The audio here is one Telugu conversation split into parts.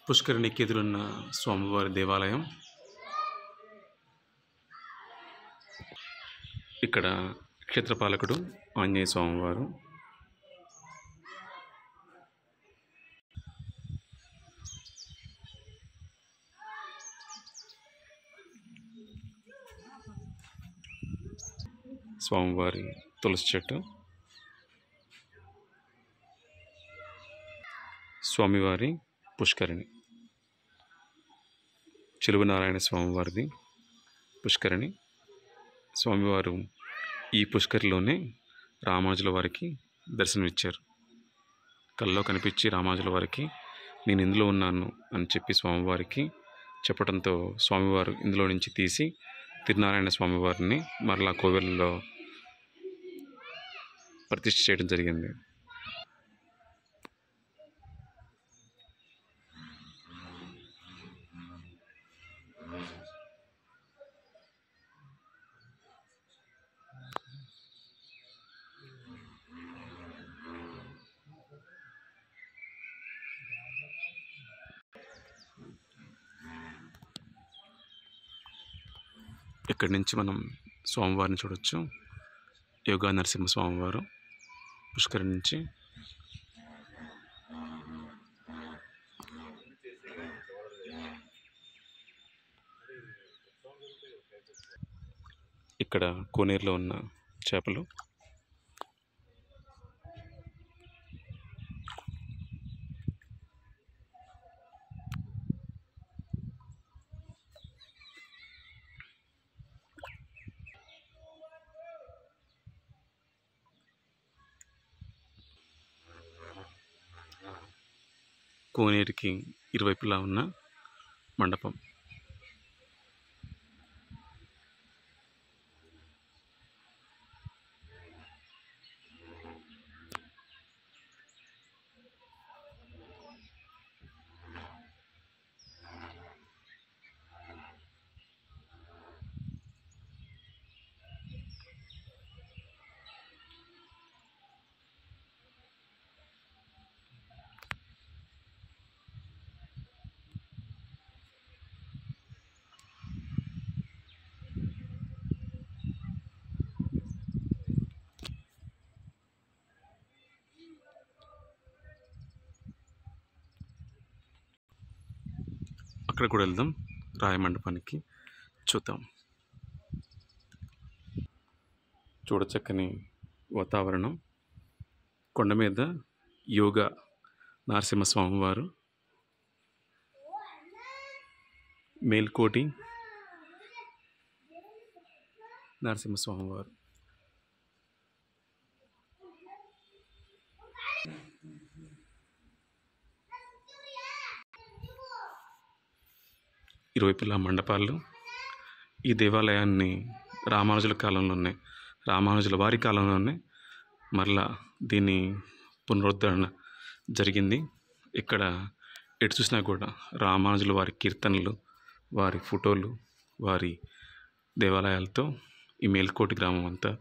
పుష్కరిణికి ఎదురున్న స్వామివారి దేవాలయం. ఇక్కడ క్షేత్రపాలకుడు ఆంజనేయ స్వామివారు. స్వామివారి తులసి చెట్టు, స్వామివారి పుష్కరిణి, చిలువనారాయణ స్వామివారిది పుష్కరిణి. స్వామివారు ఈ పుష్కరిలోనే రామానుజుల వారికి దర్శనమిచ్చారు. కల్లో కనిపించి రామానుజుల వారికి నేను ఇందులో ఉన్నాను అని చెప్పి స్వామివారికి చెప్పడంతో స్వామివారు ఇందులో నుంచి తీసి తిరునారాయణ స్వామివారిని మరలా కోవెలలో ప్రతిష్ఠ చేయడం జరిగింది. ఇక్కడి నుంచి మనం స్వామివారిని చూడవచ్చు. యోగా నరసింహ స్వామివారు పుష్కరి నుంచి. ఇక్కడ కోనేరులో ఉన్న చేపలు. కోనేరుకి ఇరువైపులా ఉన్న మండపం. అక్కడ కూడా వెళ్దాం, రాయ మండపానికి చూద్దాం. చూడచక్కని వాతావరణం. కొండ మీద యోగా నరసింహస్వామి వారు, మేల్కోటి నరసింహస్వామి వారు. ఇరువైపులా మండపాలు. ఈ దేవాలయాన్ని రామానుజుల కాలంలోనే, రామానుజుల వారి కాలంలోనే మరలా దీన్ని పునరుద్ధరణ జరిగింది. ఇక్కడ ఎటు చూసినా కూడా రామానుజుల వారి కీర్తనలు, వారి ఫోటోలు, వారి దేవాలయాలతో ఈ మేల్కోటి గ్రామం అంతా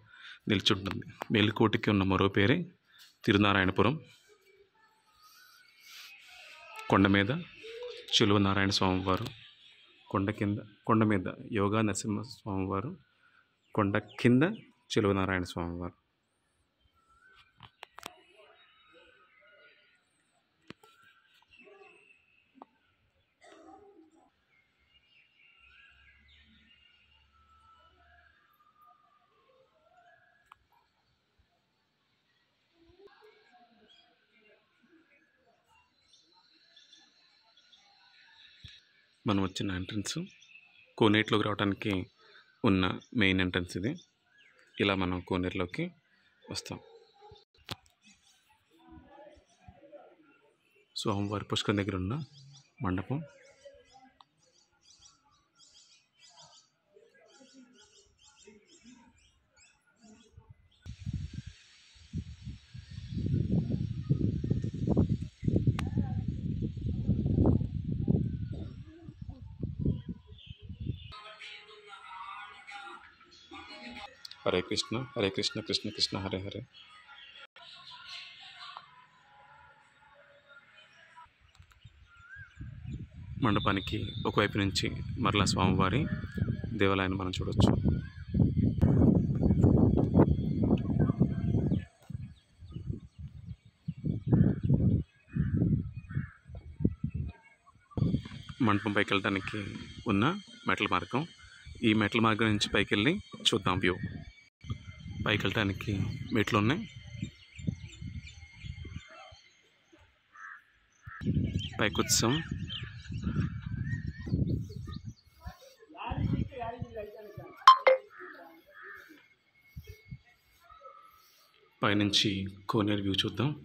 నిలిచుంటుంది. మేల్కోటికి ఉన్న మరో పేరే తిరునారాయణపురం. కొండ మీద చిలువనారాయణ స్వామివారు, కొండ మీద యోగా నరసింహ స్వామివారు, కొండ కింద చిలువనారాయణ స్వామివారు. మనం వచ్చిన ఎంట్రన్స్ కోనేరులోకి రావడానికి ఉన్న మెయిన్ ఎంట్రన్స్ ఇది. ఇలా మనం కోనేరులోకి వస్తాం. స్వామివారి పుష్కరం దగ్గర ఉన్న మండపం. హరే కృష్ణ కృష్ణ కృష్ణ హరే హరే. మండపానికి ఒకవైపు నుంచి మరలా స్వామివారి దేవాలయాన్ని మనం చూడవచ్చు. మండపం పైకి వెళ్ళడానికి ఉన్న మెట్ల మార్గం. ఈ మెట్ల మార్గం నుంచి పైకి వెళ్ళి చూద్దాం వ్యూ. పైకి వెళ్ళడానికి మెట్లు ఉన్నాయి. పైకి వచ్చాం. పైనుంచి కోనేరు వ్యూ చూద్దాం.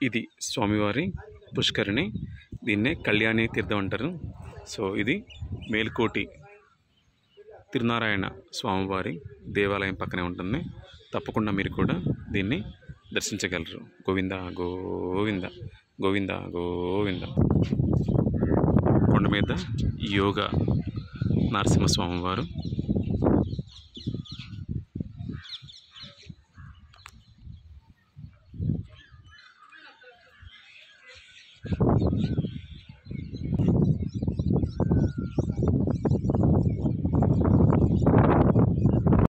ఇది స్వామివారి పుష్కరిణి. దీన్నే కళ్యాణి తీర్థం అంటారు. సో ఇది మేల్కోటి తిరునారాయణ స్వామివారి దేవాలయం పక్కనే ఉంటుంది. తప్పకుండా మీరు కూడా దీన్ని దర్శించగలరు. గోవింద గోవింద గోవింద గోవింద. కొండ మీద యోగ నరసింహస్వామివారు